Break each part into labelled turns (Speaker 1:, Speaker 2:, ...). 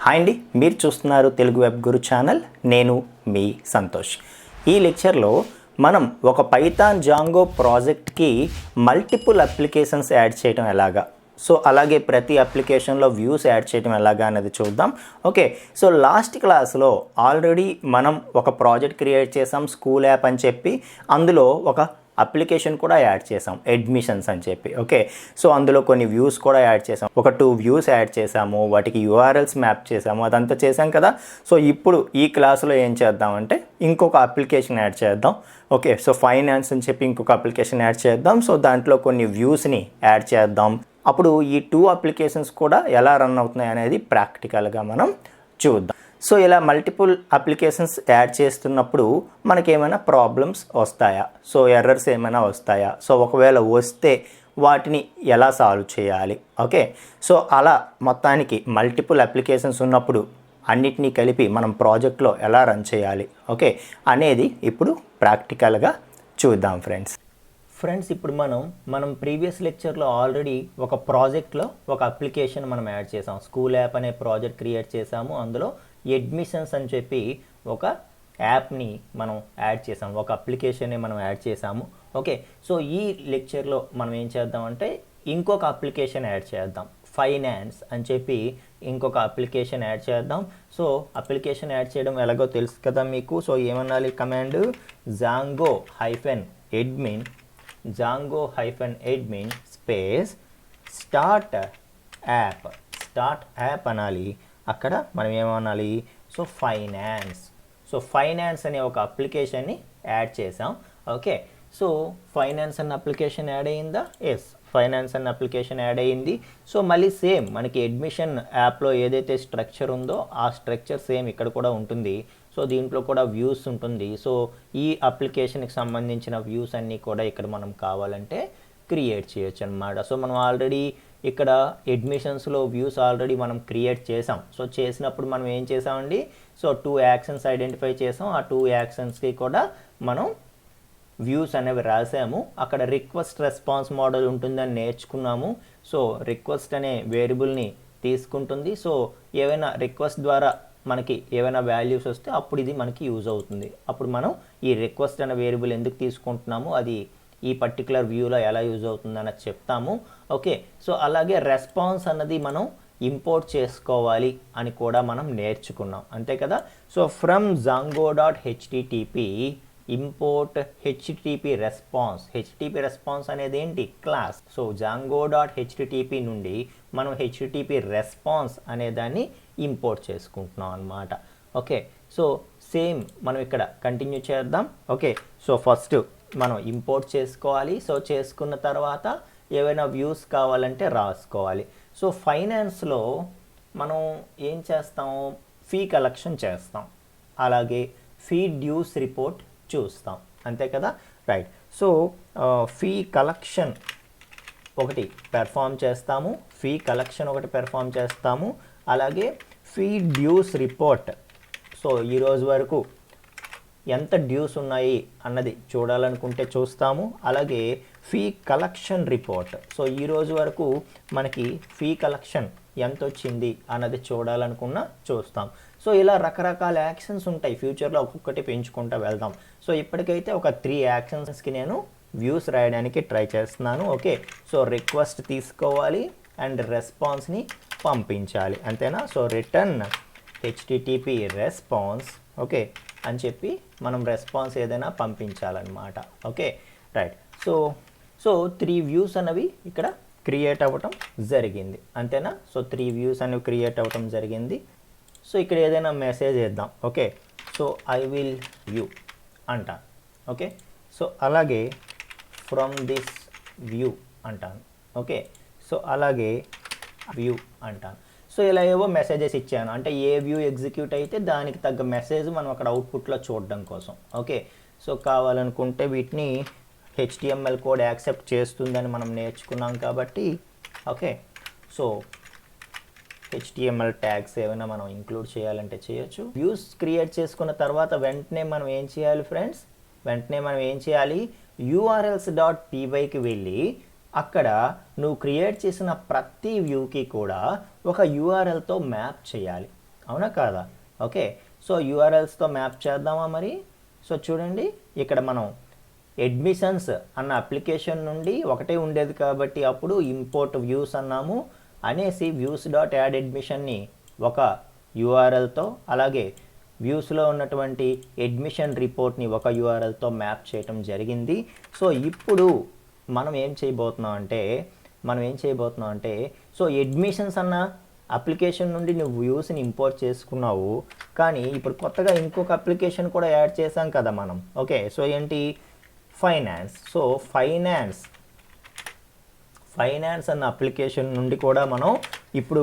Speaker 1: Hi అండి, మీరు చూస్తున్నారు తెలుగు వెబ్ గురు ఛానల్. నేను మీ సంతోష్. ఈ లెక్చర్లో మనం ఒక పైథాన్ జాంగో ప్రాజెక్ట్కి మల్టిపుల్ అప్లికేషన్స్ యాడ్ చేయడం ఎలాగా, సో అలాగే ప్రతి అప్లికేషన్లో వ్యూస్ యాడ్ చేయడం ఎలాగా అనేది చూద్దాం. ఓకే, సో లాస్ట్ క్లాస్లో ఆల్రెడీ మనం ఒక ప్రాజెక్ట్ క్రియేట్ చేసాం, స్కూల్ యాప్ అని చెప్పి. అందులో ఒక అప్లికేషన్ కూడా యాడ్ చేసాం, అడ్మిషన్స్ అని చెప్పి. ఓకే, సో అందులో కొన్ని వ్యూస్ కూడా యాడ్ చేసాం, ఒక 2 వ్యూస్ యాడ్ చేసాము, వాటికి యూఆర్ఎల్స్ మ్యాప్ చేసాము, అదంతా చేసాం కదా. సో ఇప్పుడు ఈ క్లాస్లో ఏం చేద్దామంటే ఇంకొక అప్లికేషన్ యాడ్ చేద్దాం. ఓకే, సో ఫైనాన్స్ అని చెప్పి ఇంకొక అప్లికేషన్ యాడ్ చేద్దాం. సో దాంట్లో కొన్ని వ్యూస్ని యాడ్ చేద్దాం. అప్పుడు ఈ 2 అప్లికేషన్స్ కూడా ఎలా రన్ అవుతున్నాయి అనేది ప్రాక్టికల్గా మనం చూద్దాం. సో ఇలా మల్టిపుల్ అప్లికేషన్స్ యాడ్ చేస్తున్నప్పుడు మనకేమైనా ప్రాబ్లమ్స్ వస్తాయా, సో ఎర్రర్స్ ఏమైనా వస్తాయా, సో ఒకవేళ వస్తే వాటిని ఎలా సాల్వ్ చేయాలి. ఓకే, సో అలా మొత్తానికి మల్టిపుల్ అప్లికేషన్స్ ఉన్నప్పుడు అన్నిటినీ కలిపి మనం ప్రాజెక్ట్లో ఎలా రన్ చేయాలి ఓకే అనేది ఇప్పుడు ప్రాక్టికల్గా చూద్దాం ఫ్రెండ్స్. ఇప్పుడు మనం ప్రీవియస్ లెక్చర్లో ఆల్రెడీ ఒక ప్రాజెక్ట్లో ఒక అప్లికేషన్ మనం యాడ్ చేసాం. స్కూల్ యాప్ అనే ప్రాజెక్ట్ క్రియేట్ చేసాము. అందులో అడ్మిషన్స్ అని చెప్పి ఒక యాప్ని మనం యాడ్ చేసాము, ఒక అప్లికేషన్ని మనం యాడ్ చేసాము. ఓకే, సో ఈ లెక్చర్లో మనం ఏం చేద్దామంటే ఇంకొక అప్లికేషన్ యాడ్ చేద్దాం, ఫైనాన్స్ అని చెప్పి ఇంకొక అప్లికేషన్ యాడ్ చేద్దాం. సో అప్లికేషన్ యాడ్ చేయడం ఎలాగో తెలుసు కదా మీకు. సో ఏమనాలి, command Django-admin space start app అనాలి. అక్కడ మనం ఏమనాలి, సో ఫైనాన్స్ అనే ఒక అప్లికేషన్ని యాడ్ చేసాం. ఓకే, సో ఫైనాన్స్ అన్న అప్లికేషన్ యాడ్ అయ్యిందా? ఎస్, ఫైనాన్స్ అన్న అప్లికేషన్ యాడ్ అయ్యింది. సో మళ్ళీ సేమ్ మనకి అడ్మిషన్ యాప్లో ఏదైతే స్ట్రక్చర్ ఉందో ఆ స్ట్రక్చర్ సేమ్ ఇక్కడ కూడా ఉంటుంది. సో దీంట్లో కూడా వ్యూస్ ఉంటుంది. సో ఈ అప్లికేషన్కి సంబంధించిన వ్యూస్ అన్నీ కూడా ఇక్కడ మనం కావాలంటే క్రియేట్ చేయొచ్చు అన్నమాట. సో మనం ఆల్రెడీ ఇక్కడ అడ్మిషన్స్లో వ్యూస్ ఆల్రెడీ మనం క్రియేట్ చేసాం. సో చేసినప్పుడు మనం ఏం చేసామండి, సో 2 యాక్షన్స్ ఐడెంటిఫై చేసాం. ఆ 2 యాక్షన్స్కి కూడా మనం వ్యూస్ అనేవి రాసాము. అక్కడ రిక్వెస్ట్ రెస్పాన్స్ మోడల్ ఉంటుందని నేర్చుకున్నాము. సో రిక్వెస్ట్ అనే వేరియబుల్ని తీసుకుంటుంది. సో ఏవైనా రిక్వెస్ట్ ద్వారా మనకి ఏమైనా వాల్యూస్ వస్తే అప్పుడు ఇది మనకి యూజ్ అవుతుంది. అప్పుడు మనం ఈ రిక్వెస్ట్ అనే వేరియబుల్ ఎందుకు తీసుకుంటున్నాము, అది ఈ పర్టికులర్ వ్యూలో ఎలా యూజ్ అవుతుంది అన్నది చెప్తాము. ఓకే, సో అలాగే రెస్పాన్స్ అన్నది మనం ఇంపోర్ట్ చేసుకోవాలి అని కూడా మనం నేర్చుకున్నాం, అంతే కదా. So from Django.http import HTTP response అనేది ఏంటి, క్లాస్. సో Django.http నుండి మనం హెచ్టిటిపి రెస్పాన్స్ అనే దాన్ని ఇంపోర్ట్ చేసుకుంటున్నాం అన్నమాట. ఓకే, సో సేమ్ మనం ఇక్కడ కంటిన్యూ చేద్దాం. ఓకే, సో ఫస్ట్ మనం ఇంపోర్ట్ చేసుకోవాలి. సో చేసుకున్న తర్వాత ఏవైనా వ్యూస్ కావాలంటే రాసుకోవాలి. సో ఫైనాన్స్లో మనం ఏం చేస్తాం, ఫీ కలెక్షన్ చేస్తాం, అలాగే ఫీ డ్యూస్ రిపోర్ట్ చూస్తాం, అంతే కదా. రైట్, సో ఫీ కలెక్షన్ ఒకటి పెర్ఫామ్ చేస్తాము, అలాగే ఫీ డ్యూస్ రిపోర్ట్. సో ఈరోజు వరకు ఎంత డ్యూస్ ఉన్నాయి అన్నది చూడాలనుకుంటే చూస్తాము. అలాగే ఫీ కలెక్షన్ రిపోర్ట్. సో ఈరోజు వరకు మనకి ఫీ కలెక్షన్ ఎంత వచ్చింది అన్నది చూడాలనుకున్నా చూస్తాం. సో ఇలా రకరకాల యాక్షన్స్ ఉంటాయి, ఫ్యూచర్లో ఒక్కొక్కటి పెంచుకుంటూ వెళ్దాం. సో ఇప్పటికైతే ఒక 3 యాక్షన్స్కి నేను వ్యూస్ రాయడానికి ట్రై చేస్తున్నాను. ఓకే, సో రిక్వెస్ట్ తీసుకోవాలి అండ్ రెస్పాన్స్ని పంపించాలి, అంతేనా. So return HTTP response okay అని చెప్పి మనం రెస్పాన్స్ ఏదైనా పంపించాలన్నమాట. Okay, right. సో 3 వ్యూస్ అనేవి ఇక్కడ క్రియేట్ అవ్వటం జరిగింది, అంతేనా. సో 3 వ్యూస్ అనేవి క్రియేట్ అవ్వటం జరిగింది. సో ఇక్కడ ఏదైనా మెసేజ్ వేద్దాం. Okay, so I will view అంటాను. ఓకే, సో అలాగే ఫ్రమ్ దిస్ వ్యూ అంటాను. ఓకే, సో అలాగే వ్యూ అంటాను. సో ఇలా ఏవో మెసేజెస్ ఇచ్చాను, అంటే ఏ వ్యూ ఎగ్జిక్యూట్ అయితే దానికి తగ్గ మెసేజ్ మనం అక్కడ అవుట్పుట్లో చూడడం కోసం. ఓకే, సో కావాలనుకుంటే వీటిని HTML కోడ్ యాక్సెప్ట్ చేస్తుందని మనం నేర్చుకున్నాం కాబట్టి. ఓకే, సో HTML ట్యాగ్స్ ఏమైనా మనం ఇంక్లూడ్ చేయాలంటే చేయొచ్చు. వ్యూస్ క్రియేట్ చేసుకున్న తర్వాత వెంటనే మనం ఏం చేయాలి ఫ్రెండ్స్, urls.pyకి వెళ్ళి అక్కడ నువ్వు క్రియేట్ చేసిన ప్రతి వ్యూకి కూడా ఒక యూఆర్ఎల్తో మ్యాప్ చేయాలి. అవునా కాదా? ఓకే, సో యూఆర్ఎల్స్తో మ్యాప్ చేద్దామా మరి? సో చూడండి, ఇక్కడ మనం అడ్మిషన్స్ అన్న అప్లికేషన్ నుండి ఒకటే ఉండేది కాబట్టి అప్పుడు ఇంపోర్ట్ వ్యూస్ అన్నాము అనేసి వ్యూస్ డాట్ యాడ్ అడ్మిషన్ని ఒక యూఆర్ఎల్తో, అలాగే వ్యూస్లో ఉన్నటువంటి అడ్మిషన్ రిపోర్ట్ని ఒక యూఆర్ఎల్తో మ్యాప్ చేయటం జరిగింది. సో ఇప్పుడు మనం ఏం చేయబోతున్నాం అంటే సో అడ్మిషన్స్ అన్న అప్లికేషన్ నుండి నువ్వు వ్యూస్ని ఇంపోర్ట్ చేసుకున్నావు, కానీ ఇప్పుడు కొత్తగా ఇంకొక అప్లికేషన్ కూడా యాడ్ చేసాం కదా మనం. ఓకే, సో ఏంటి? ఫైనాన్స్. సో ఫైనాన్స్ అన్న అప్లికేషన్ నుండి కూడా మనం ఇప్పుడు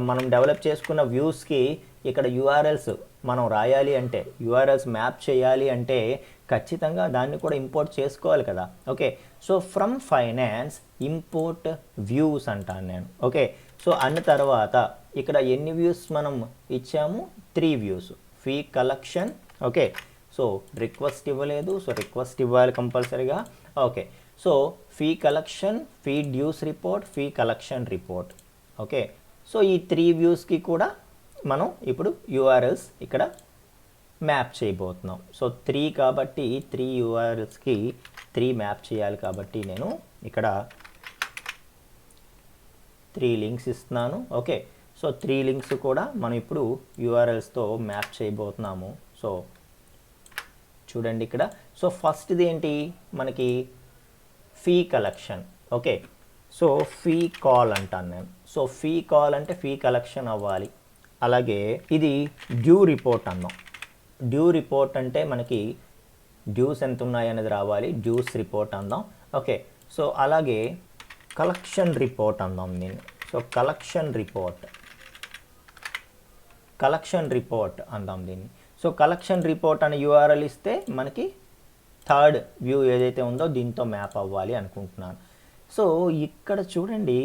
Speaker 1: మనం డెవలప్ చేసుకున్న వ్యూస్కి ఇక్కడ యూఆర్ఎల్స్ మనం రాయాలి అంటే, యూఆర్ఎల్స్ మ్యాప్ చేయాలి అంటే ఖచ్చితంగా దాన్ని కూడా ఇంపోర్ట్ చేసుకోవాలి కదా. Okay, so from finance import views అంటాను నేను. ఓకే, సో అన్న తర్వాత ఇక్కడ ఎన్ని వ్యూస్ మనం ఇచ్చాము? 3 views. Fee collection. Okay, so request ఇవ్వలేదు, సో రిక్వెస్ట్ ఇవ్వాలి కంపల్సరీగా. Okay, so fee collection, fee dues report, fee collection report. Okay, so ఈ 3 వ్యూస్కి కూడా మనం ఇప్పుడు యూఆర్ఎల్స్ ఇక్కడ మ్యాప్ చేయబోతున్నాం. సో 3 కాబట్టి 3 యూఆర్ఎల్స్కి 3 మ్యాప్ చేయాలి కాబట్టి నేను ఇక్కడ 3 లింక్స్ ఇస్తున్నాను. ఓకే, సో 3 లింక్స్ కూడా మనం ఇప్పుడు యూఆర్ఎల్స్తో మ్యాప్ చేయబోతున్నాము. సో చూడండి ఇక్కడ. సో ఫస్ట్ది ఏంటి మనకి? Fee collection. Okay, so fee call అంటాను నేను. సో ఫీ కాల్ అంటే ఫీ కలెక్షన్ అవ్వాలి. అలాగే ఇది డ్యూ రిపోర్ట్ అన్నాం. డ్యూ రిపోర్ట్ అంటే మనకి డ్యూస్ ఎంత ఉన్నాయి అనేది రావాలి, డ్యూస్ రిపోర్ట్ అందాం. ఓకే, సో అలాగే కలెక్షన్ రిపోర్ట్ అందాం దీన్ని. సో కలెక్షన్ రిపోర్ట్ అందాం దీన్ని. సో కలెక్షన్ రిపోర్ట్ అనే యూఆర్ఎల్ ఇస్తే మనకి 3rd వ్యూ ఏదైతే ఉందో దీంతో మ్యాప్ అవ్వాలి అనుకుంటున్నాను. సో ఇక్కడ చూడండి,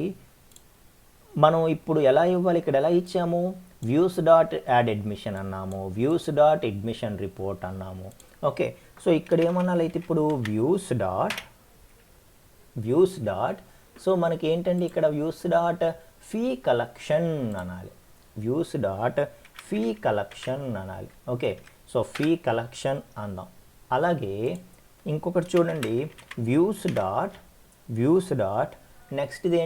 Speaker 1: మనం ఇప్పుడు ఎలా ఇవ్వాలి? ఇక్కడ ఎలా ఇచ్చాము? వ్యూస్ డాట్ యాడ్ అడ్మిషన్ అన్నాము, వ్యూస్ డాట్ అడ్మిషన్ రిపోర్ట్ అన్నాము. ఓకే, సో ఇక్కడ ఏమనాలి అయితే ఇప్పుడు వ్యూస్ డాట్ సో మనకి ఏంటండి ఇక్కడ వ్యూస్ డాట్ ఫీ కలెక్షన్ అనాలి, వ్యూస్ డాట్ ఫీ కలెక్షన్ అనాలి. ఓకే, సో ఫీ కలెక్షన్ అందాం. అలాగే ఇంకొకటి చూడండి, వ్యూస్ డాట్ నెక్స్ట్ది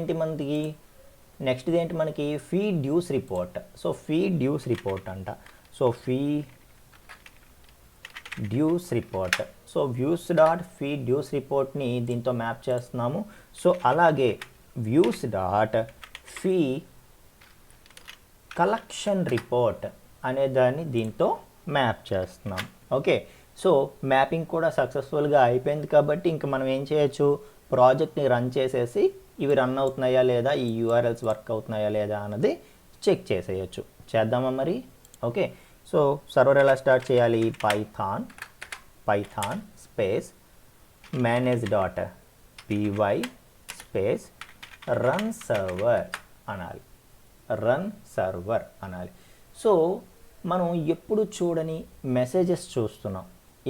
Speaker 1: ఏంటి మనకి fee dues report. So fee dues report అంట. So fee dues report. So views dot fee dues రిపోర్ట్ని దీంతో మ్యాప్ చేస్తున్నాము. సో అలాగే views dot fee collection report అనే దాన్ని దీంతో మ్యాప్ చేస్తున్నాం. ఓకే, సో మ్యాపింగ్ కూడా సక్సెస్ఫుల్గా అయిపోయింది కాబట్టి ఇంకా మనం ఏం చేయొచ్చు? ప్రాజెక్ట్ని రన్ చేసేసి ఇవి రన్ అవుతున్నాయా లేదా, ఈ యూఆర్ఎల్స్ వర్క్ అవుతున్నాయా లేదా అన్నది చెక్ చేసేయచ్చు. చేద్దామా మరి? ఓకే, సో సర్వర్ ఎలా స్టార్ట్ చేయాలి? Python space manage dot py space run server అనాలి. సో మనం ఎప్పుడు చూడని మెసేజెస్ చూస్తున్నాం.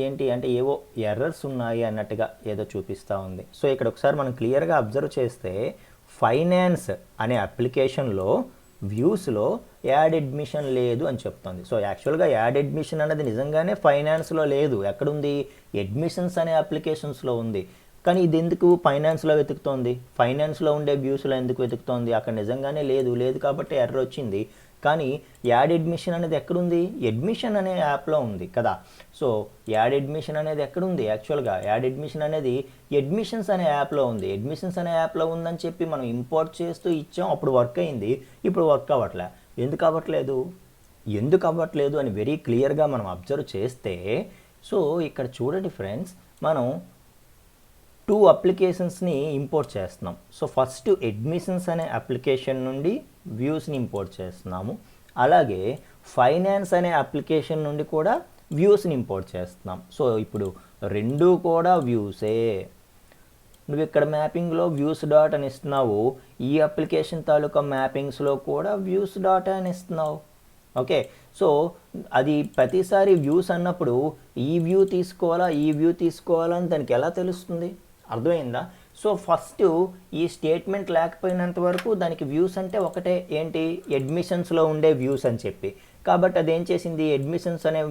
Speaker 1: ఏంటి అంటే ఏవో ఎర్రర్స్ ఉన్నాయి అన్నట్టుగా ఏదో చూపిస్తూ ఉంది. సో ఇక్కడ ఒకసారి మనం క్లియర్గా అబ్జర్వ్ చేస్తే ఫైనాన్స్ అనే అప్లికేషన్లో వ్యూస్లో యాడ్ అడ్మిషన్ లేదు అని చెప్తుంది. సో యాక్చువల్గా యాడ్ అడ్మిషన్ అనేది నిజంగానే ఫైనాన్స్లో లేదు. ఎక్కడుంది? అడ్మిషన్స్ అనే అప్లికేషన్స్లో ఉంది. కానీ ఇది ఎందుకు ఫైనాన్స్లో వెతుకుతోంది? ఫైనాన్స్లో ఉండే వ్యూస్లో ఎందుకు వెతుకుతోంది? అక్కడ నిజంగానే లేదు కాబట్టి ఎర్రర్ వచ్చింది. కానీ యాడ్ అడ్మిషన్ అనేది ఎక్కడుంది? అడ్మిషన్ అనే యాప్లో ఉంది కదా. సో యాడ్ అడ్మిషన్ అనేది ఎక్కడుంది? యాక్చువల్గా యాడ్ అడ్మిషన్ అనేది అడ్మిషన్స్ అనే యాప్లో ఉంది. అడ్మిషన్స్ అనే యాప్లో ఉందని చెప్పి మనం ఇంపోర్ట్ చేస్తూ ఇచ్చాం, అప్పుడు వర్క్ అయింది. ఇప్పుడు వర్క్ అవ్వట్లే. ఎందుకు అవ్వట్లేదు అని వెరీ క్లియర్గా మనం అబ్జర్వ్ చేస్తే, సో ఇక్కడ చూడండి ఫ్రెండ్స్, మనం 2 అప్లికేషన్స్ని ఇంపోర్ట్ చేస్తున్నాం. సో ఫస్ట్ అడ్మిషన్స్ అనే అప్లికేషన్ నుండి వ్యూస్ని ఇంపోర్ట్ చేస్తున్నాము. అలాగే ఫైనాన్స్ అనే అప్లికేషన్ నుండి కూడా వ్యూస్ని ఇంపోర్ట్ చేస్తున్నాం. సో ఇప్పుడు 2 కూడా వ్యూసే. నువ్వు ఇక్కడ మ్యాపింగ్లో వ్యూస్ డాట్ అని ఇస్తున్నావు, ఈ అప్లికేషన్ తాలూకా మ్యాపింగ్స్లో కూడా వ్యూస్ డాట్ అని ఇస్తున్నావు. ఓకే, సో అది ప్రతిసారి వ్యూస్ అన్నప్పుడు ఈ వ్యూ తీసుకోవాలా అని దానికి ఎలా తెలుస్తుంది? అర్థమైందా? సో ఫస్ట్ ఈ స్టేట్మెంట్ లేకపోయినంత వరకు దానికి వ్యూస్ అంటే ఒకటే, ఏంటి, అడ్మిషన్స్లో ఉండే వ్యూస్ అని చెప్పి. కాబట్టి అదేం చేసింది, అడ్మిషన్స్ అనే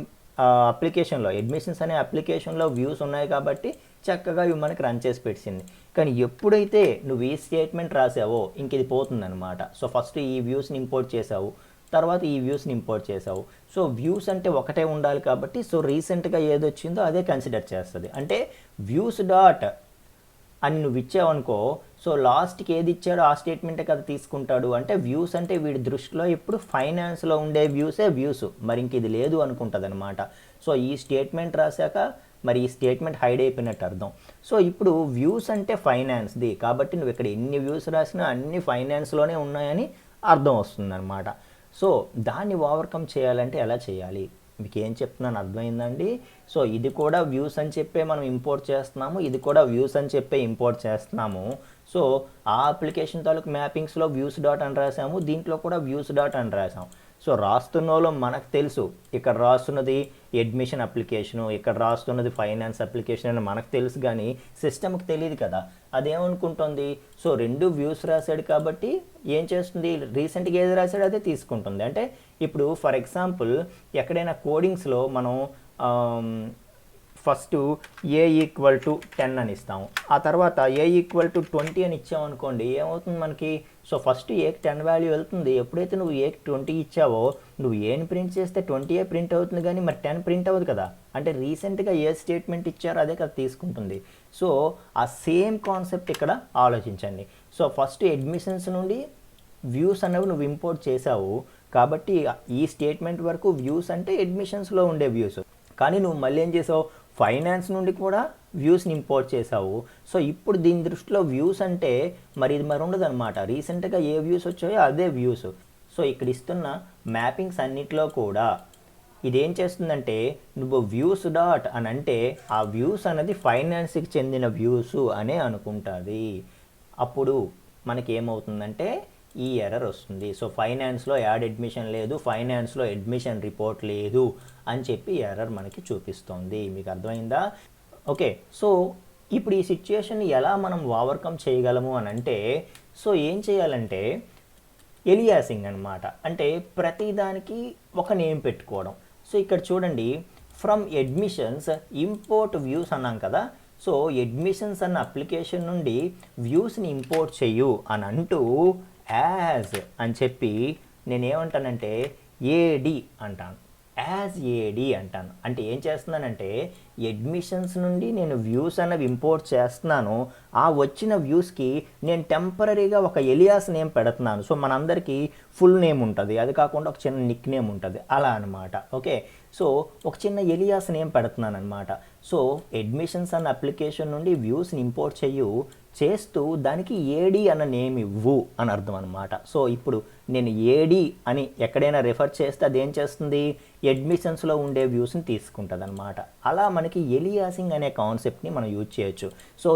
Speaker 1: అప్లికేషన్లో వ్యూస్ ఉన్నాయి కాబట్టి చక్కగా ఇవి మనకి రన్ చేసి పెట్టింది. కానీ ఎప్పుడైతే నువ్వు ఈ స్టేట్మెంట్ రాసావో ఇంక ఇది పోతుందన్నమాట. సో ఫస్ట్ ఈ వ్యూస్ని ఇంపోర్ట్ చేసావు, తర్వాత ఈ వ్యూస్ని ఇంపోర్ట్ చేసావు. సో వ్యూస్ అంటే ఒకటే ఉండాలి కాబట్టి సో రీసెంట్గా ఏదొచ్చిందో అదే కన్సిడర్ చేస్తుంది. అంటే వ్యూస్ డాట్ అని నువ్వు ఇచ్చావనుకో, సో లాస్ట్కి ఏది ఇచ్చాడో ఆ స్టేట్మెంటే కదా తీసుకుంటాడు. అంటే వ్యూస్ అంటే వీడి దృష్టిలో ఇప్పుడు ఫైనాన్స్లో ఉండే వ్యూసే వ్యూస్, మరి ఇంక ఇది లేదు అనుకుంటుంది అనమాట. సో ఈ స్టేట్మెంట్ రాశాక మరి ఈ స్టేట్మెంట్ హైడ్ అయిపోయినట్టు అర్థం. సో ఇప్పుడు వ్యూస్ అంటే ఫైనాన్స్ది కాబట్టి నువ్వు ఇక్కడ ఎన్ని వ్యూస్ రాసినా అన్ని ఫైనాన్స్లోనే ఉన్నాయని అర్థం వస్తుందన్నమాట. సో దాన్ని ఓవర్కమ్ చేయాలంటే ఎలా చేయాలి, మీకు ఏం చెప్తున్నాను అర్థమైందండి. సో ఇది కూడా వ్యూస్ అని చెప్పే మనం ఇంపోర్ట్ చేస్తున్నాము, ఇది కూడా వ్యూస్ అని చెప్పే ఇంపోర్ట్ చేస్తున్నాము. సో ఆ అప్లికేషన్ తాలూకు మ్యాపింగ్స్లో వ్యూస్ డాట్ అని రాసాము, దీంట్లో కూడా వ్యూస్ డాట్ అని రాసాము. సో రాస్తున్నలో మనకు తెలుసు ఇక్కడ రాస్తున్నది అడ్మిషన్ అప్లికేషను, ఇక్కడ రాస్తున్నది ఫైనాన్స్ అప్లికేషన్ అని మనకు తెలుసు, కానీ సిస్టమ్కి తెలియదు కదా. అదేమనుకుంటుంది, సో రెండు వ్యూస్ రాశాడు కాబట్టి ఏం చేస్తుంది, రీసెంట్గా ఏది రాశాడో అదే తీసుకుంటుంది. అంటే ఇప్పుడు ఫర్ ఎగ్జాంపుల్ ఎక్కడైనా కోడింగ్స్లో మనం ఫస్ట్ ఏ ఈక్వల్ టు 10 అని ఇస్తాము, ఆ తర్వాత ఏ ఈక్వల్ టు 20 అని ఇచ్చామనుకోండి, ఏమవుతుంది మనకి, సో ఫస్ట్ ఏకి 10 వాల్యూ వెళ్తుంది. ఎప్పుడైతే నువ్వు ఏకి 20 ఇచ్చావో నువ్వు ఏని ప్రింట్ చేస్తే 20 ప్రింట్ అవుతుంది, కానీ మరి 10 ప్రింట్ అవ్వదు కదా. అంటే రీసెంట్గా ఏ స్టేట్మెంట్ ఇచ్చారో అదే కదా తీసుకుంటుంది. సో ఆ సేమ్ కాన్సెప్ట్ ఇక్కడ ఆలోచించండి. సో ఫస్ట్ అడ్మిషన్స్ నుండి వ్యూస్ అనేవి నువ్వు ఇంపోర్ట్ చేసావు కాబట్టి ఈ స్టేట్మెంట్ వరకు వ్యూస్ అంటే అడ్మిషన్స్లో ఉండే వ్యూస్. కానీ నువ్వు మళ్ళీ ఏం చేసావు, ఫైనాన్స్ నుండి కూడా వ్యూస్ని ఇంపోర్ట్ చేసావు. సో ఇప్పుడు దీని దృష్టిలో వ్యూస్ అంటే మరి ఇది మరి ఉండదు అనమాట, రీసెంట్గా ఏ వ్యూస్ వచ్చాయో అదే వ్యూస్. సో ఇక్కడ ఇస్తున్న మ్యాపింగ్స్ అన్నిటిలో కూడా ఇదేం చేస్తుందంటే నువ్వు వ్యూస్ డాట్ అని అంటే ఆ వ్యూస్ అనేది ఫైనాన్స్కి చెందిన వ్యూస్ అనే అనుకుంటుంది. అప్పుడు మనకి ఏమవుతుందంటే ఈ ఎర్రర్ వస్తుంది. సో ఫైనాన్స్లో యాడ్ అడ్మిషన్ లేదు, ఫైనాన్స్లో అడ్మిషన్ రిపోర్ట్ లేదు అని చెప్పి ఎర్రర్ మనకి చూపిస్తుంది. మీకు అర్థమైందా? ఓకే, సో ఇప్పుడు ఈ సిచ్యుయేషన్ని ఎలా మనం ఓవర్కమ్ చేయగలము అని అంటే, సో ఏం చేయాలంటే ఎలియాసింగ్ అనమాట. అంటే ప్రతిదానికి ఒక నేమ్ పెట్టుకోవడం. సో ఇక్కడ చూడండి, ఫ్రమ్ అడ్మిషన్స్ ఇంపోర్ట్ వ్యూస్ అన్నాం కదా. సో అడ్మిషన్స్ అన్న అప్లికేషన్ నుండి వ్యూస్ని ఇంపోర్ట్ చెయ్యు అని అంటూ యాజ్ అని చెప్పి నేనేమంటానంటే ఏడి అంటాను, యాజ్ ఏడి అంటాను. అంటే ఏం చేస్తున్నానంటే అడ్మిషన్స్ నుండి నేను వ్యూస్ అనేవి ఇంపోర్ట్ చేస్తున్నాను, ఆ వచ్చిన వ్యూస్కి నేను టెంపరీగా ఒక ఎలియాస్ నేమ్ పెడుతున్నాను. సో మనందరికీ ఫుల్ నేమ్ ఉంటుంది, అది కాకుండా ఒక చిన్న నిక్ నేమ్ ఉంటుంది, అలా అనమాట. ఓకే, సో ఒక చిన్న ఎలియాస్ నేమ్ పెడుతున్నాను అనమాట. సో అడ్మిషన్స్ అన్న అప్లికేషన్ నుండి వ్యూస్ని ఇంపోర్ట్ చేస్తూ దానికి ఏడి అన్న నేమ్ ఇవ్వు అని అర్థం అనమాట. సో ఇప్పుడు నేను ఏడి అని ఎక్కడైనా రెఫర్ చేస్తే అదేం చేస్తుంది, అడ్మిషన్స్లో ఉండే వ్యూస్ని తీసుకుంటుంది అనమాట. అలా మనకి ఎలియాసింగ్ అనే కాన్సెప్ట్ని మనం యూజ్ చేయొచ్చు. సో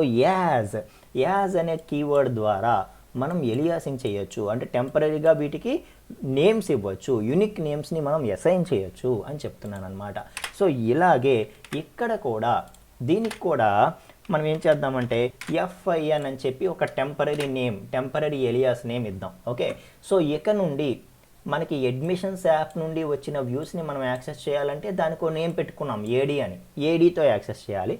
Speaker 1: యాజ్ అనే కీవర్డ్ ద్వారా మనం ఎలియాసింగ్ చేయొచ్చు. అంటే టెంపరీగా వీటికి నేమ్స్ ఇవ్వచ్చు, యూనిక్ నేమ్స్ని మనం అసైన్ చేయొచ్చు అని చెప్తున్నాను అనమాట. సో ఇలాగే ఇక్కడ కూడా దీనికి కూడా మనం ఏం చేద్దామంటే FIN అని చెప్పి ఒక టెంపరీ ఎలియాస్ నేమ్ ఇద్దాం. ఓకే, సో ఇక నుండి మనకి అడ్మిషన్స్ యాప్ నుండి వచ్చిన వ్యూస్ని మనం యాక్సెస్ చేయాలంటే దానికి ఒక నేమ్ పెట్టుకున్నాం ఏడి అని, ఏడితో యాక్సెస్ చేయాలి.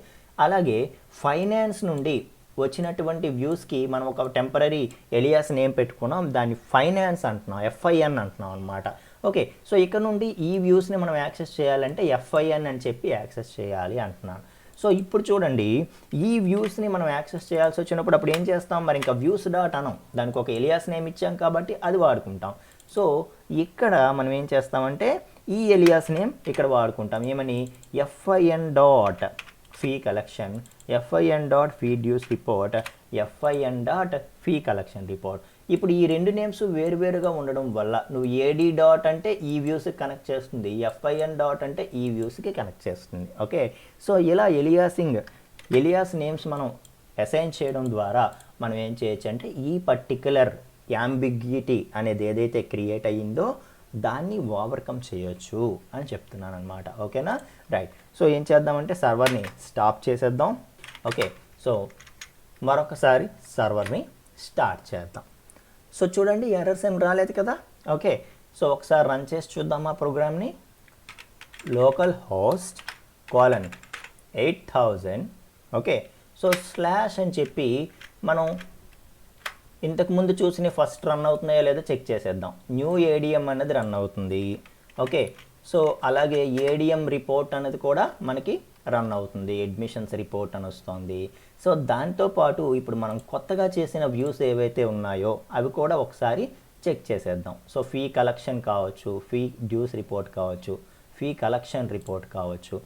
Speaker 1: అలాగే ఫైనాన్స్ నుండి వచ్చినటువంటి వ్యూస్కి మనం ఒక టెంపరీ ఎలియాస్ నేమ్ పెట్టుకున్నాం, దాన్ని ఫైనాన్స్ అంటున్నాం, FIN అంటున్నాం అనమాట. ఓకే, సో ఇక్కడ నుండి ఈ వ్యూస్ని మనం యాక్సెస్ చేయాలంటే FIN అని చెప్పి యాక్సెస్ చేయాలి అంటున్నాను. సో ఇప్పుడు చూడండి, ఈ వ్యూస్ని మనం యాక్సెస్ చేయాల్సి వచ్చినప్పుడు అప్పుడు ఏం చేస్తాం, మరి ఇంకా వ్యూస్ డాట్ అనం, దానికి ఒక ఎలియాస్ నేమ్ ఇచ్చాం కాబట్టి అది వాడుకుంటాం. సో ఇక్కడ మనం ఏం చేస్తామంటే ఈ ఎలియాస్ నేమ్ ఇక్కడ వాడుకుంటాం, ఏమని, FIN dot fee collection, FIN dot fee dues report, FIN dot fee collection report. ఇప్పుడు ఈ రెండు నేమ్స్ వేరువేరుగా ఉండడం వల్ల నువ్వు ఏడి డాట్ అంటే ఈ వ్యూస్కి కనెక్ట్ చేస్తుంది, FIN డాట్ అంటే ఈ వ్యూస్కి కనెక్ట్ చేస్తుంది. ఓకే, సో ఇలా ఎలియాస్ నేమ్స్ మనం అసైన్ చేయడం ద్వారా మనం ఏం చేయొచ్చు అంటే ఈ పర్టిక్యులర్ యాంబిగ్యూటీ అనేది ఏదైతే క్రియేట్ అయ్యిందో దాన్ని ఓవర్కమ్ చేయొచ్చు అని చెప్తున్నాను అనమాట. ఓకేనా, రైట్. సో ఏం చేద్దామంటే సర్వర్ని స్టాప్ చేసేద్దాం. ఓకే, సో మరొకసారి సర్వర్ని స్టార్ట్ చేద్దాం. సో చూడండి ఎర్రర్స్ ఏం రాలేదు కదా. ఓకే, సో ఒకసారి రన్ చేసి చూద్దాం ఆ ప్రోగ్రామ్ని. Local host colon 8000. Okay, so slash అని చెప్పి మనం ఇంతకుముందు చూసిన ఫస్ట్ రన్ అవుతున్నాయో లేదో చెక్ చేసేద్దాం. న్యూ ఏడిఎం అనేది రన్ అవుతుంది. ఓకే, సో అలాగే ఏడిఎం రిపోర్ట్ అనేది కూడా మనకి రన్ అవుతుంది. అడ్మిషన్స్ రిపోర్ట్ అని వస్తుంది. సో దాంతోపాటు ఇప్పుడు మనం కొత్తగా చేసిన వ్యూస్ ఏవైతే ఉన్నాయో అవి కూడా ఒకసారి చెక్ చేసేద్దాం. సో ఫీ కలెక్షన్ కావచ్చు, ఫీ డ్యూస్ రిపోర్ట్ కావచ్చు, ఫీ కలెక్షన్ రిపోర్ట్ కావచ్చు.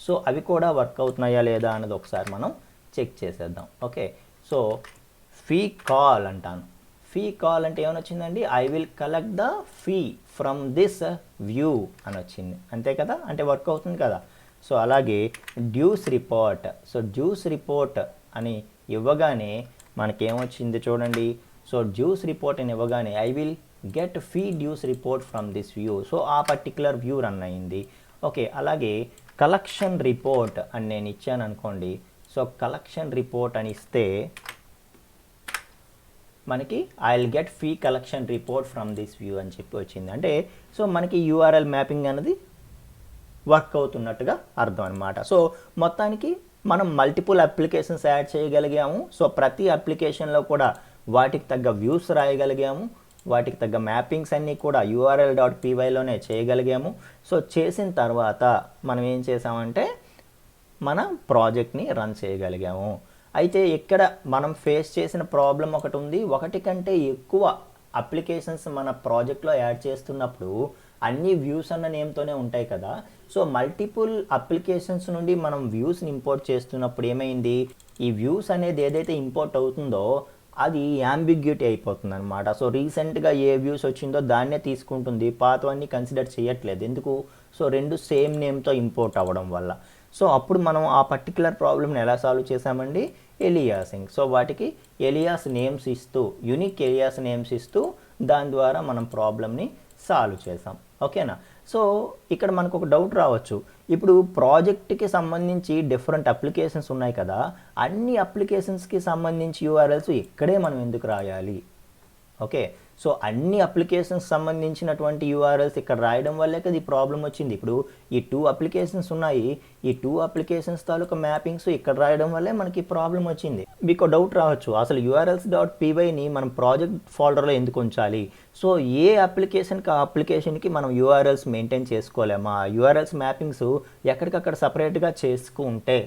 Speaker 1: సో అవి కూడా వర్క్ అవుతున్నాయా లేదా అన్నది ఒకసారి మనం చెక్ చేసేద్దాం. ఓకే, సో ఫీ కాల్ అంటాను. ఫీ కాల్ అంటే ఏమని వచ్చిందండి? I will collect the fee from this view అని వచ్చింది. అంతే కదా, అంటే వర్క్ అవుతుంది కదా. సో అలాగే dues report. So dues report అని ఇవ్వగానే మనకేమొచ్చింది చూడండి. సో డ్యూస్ రిపోర్ట్ అని ఇవ్వగానే I will get fee dues report from this view. So ఆ పర్టికులర్ వ్యూ రన్ అయింది. ఓకే, అలాగే కలెక్షన్ రిపోర్ట్ అని నేను ఇచ్చాను అనుకోండి. సో కలెక్షన్ రిపోర్ట్ అని ఇస్తే మనకి I will get fee collection report from this view అని చెప్పి వచ్చింది. అంటే సో మనకి యూఆర్ఎల్ మ్యాపింగ్ అనేది వర్క్ అవుతున్నట్టుగా అర్థం అనమాట. సో మొత్తానికి మనం మల్టిపుల్ అప్లికేషన్స్ యాడ్ చేయగలిగాము. సో ప్రతి అప్లికేషన్లో కూడా వాటికి తగ్గ వ్యూస్ రాయగలిగాము. వాటికి తగ్గ మ్యాపింగ్స్ అన్నీ కూడా url.pyలోనే చేయగలిగాము. సో చేసిన తర్వాత మనం ఏం చేసామంటే మన ప్రాజెక్ట్ని రన్ చేయగలిగాము. అయితే ఇక్కడ మనం ఫేస్ చేసిన ప్రాబ్లం ఒకటి ఉంది. ఒకటి కంటే ఎక్కువ అప్లికేషన్స్ మన ప్రాజెక్ట్లో యాడ్ చేస్తున్నప్పుడు అన్ని వ్యూస్ అన్న నేమ్తోనే ఉంటాయి కదా. సో మల్టిపుల్ అప్లికేషన్స్ నుండి మనం వ్యూస్ని ఇంపోర్ట్ చేస్తున్నప్పుడు ఏమైంది, ఈ వ్యూస్ అనేది ఏదైతే ఇంపోర్ట్ అవుతుందో అది యాంబిగ్యూటీ అయిపోతుంది అనమాట. సో రీసెంట్గా ఏ వ్యూస్ వచ్చిందో దాన్నే తీసుకుంటుంది, పాతవన్నీ కన్సిడర్ చేయట్లేదు. ఎందుకు? సో రెండు సేమ్ నేమ్తో ఇంపోర్ట్ అవ్వడం వల్ల. సో అప్పుడు మనం ఆ పర్టికులర్ ప్రాబ్లమ్ని ఎలా సాల్వ్ చేసామండి? ఎలియాసింగ్. సో వాటికి ఎలియాస్ నేమ్స్ ఇస్తూ, యూనిక్ ఎలియాస్ నేమ్స్ ఇస్తూ దాని ద్వారా మనం ప్రాబ్లమ్ని సాల్వ్ చేసాం. ఓకేనా? సో ఇక్కడ మనకు ఒక డౌట్ రావచ్చు. ఇప్పుడు ప్రాజెక్ట్కి సంబంధించి డిఫరెంట్ అప్లికేషన్స్ ఉన్నాయి కదా, అన్ని అప్లికేషన్స్కి సంబంధించి యూఆర్ఎల్స్ ఇక్కడే మనం ఎందుకు రాయాలి? ఓకే, సో అన్ని అప్లికేషన్స్ సంబంధించినటువంటి యూఆర్ఎల్స్ ఇక్కడ రాయడం వల్లే కదా ఈ ప్రాబ్లం వచ్చింది. ఇప్పుడు ఈ 2 అప్లికేషన్స్ ఉన్నాయి, ఈ 2 అప్లికేషన్స్ తాలూకా మ్యాపింగ్స్ ఇక్కడ రాయడం వల్లే మనకి ప్రాబ్లం వచ్చింది. మీకు డౌట్ రావచ్చు, అసలు urls.pyని మనం ప్రాజెక్ట్ ఫోల్డర్లో ఎందుకు ఉంచాలి? సో ఏ అప్లికేషన్కి ఆ అప్లికేషన్కి మనం యూఆర్ఎల్స్ మెయింటైన్ చేసుకోలేమా? యూఆర్ఎల్స్ మ్యాపింగ్స్ ఎక్కడికక్కడ సపరేట్గా చేసుకుంటే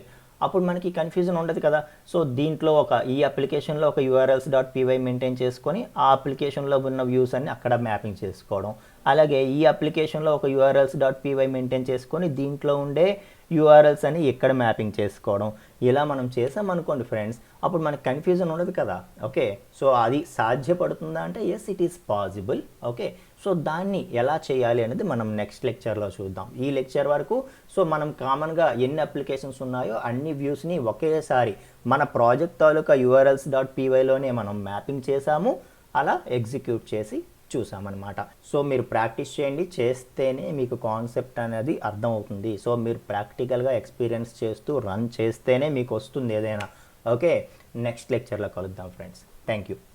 Speaker 1: అప్పుడు మనకి కన్ఫ్యూజన్ ఉండదు కదా. సో దీంట్లో ఈ అప్లికేషన్లో ఒక urls.py మెయింటైన్ చేసుకొని ఆ అప్లికేషన్లో ఉన్న వ్యూస్ అన్ని అక్కడ మ్యాపింగ్ చేసుకోవడం, అలాగే ఈ అప్లికేషన్లో ఒక urls.py మెయింటైన్ చేసుకొని దీంట్లో ఉండే యూఆర్ఎల్స్ అని ఇక్కడ మ్యాపింగ్ చేసుకోవడం, ఇలా మనం చేసామనుకోండి ఫ్రెండ్స్, అప్పుడు మనకి కన్ఫ్యూజన్ ఉండదు కదా. ఓకే, సో అది సాధ్యపడుతుందా అంటే yes, it is possible. Okay, so దాన్ని ఎలా చేయాలి అనేది మనం నెక్స్ట్ లెక్చర్లో చూద్దాం. ఈ లెక్చర్ వరకు సో మనం కామన్గా ఎన్ని అప్లికేషన్స్ ఉన్నాయో అన్ని వ్యూస్ని ఒకేసారి మన ప్రాజెక్ట్ తాలూకా urls.pyలోనే మనం మ్యాపింగ్ చేసాము, అలా ఎగ్జిక్యూట్ చేసి చూసామన్నమాట. సో మీరు ప్రాక్టీస్ చేయండి, చేస్తేనే మీకు కాన్సెప్ట్ అనేది అర్థం అవుతుంది. సో మీరు ప్రాక్టికల్గా ఎక్స్పీరియన్స్ చేస్తూ రన్ చేస్తేనే మీకు వస్తుంది ఏదైనా. ఓకే, నెక్స్ట్ లెక్చర్లో కలుద్దాం ఫ్రెండ్స్. Thank you.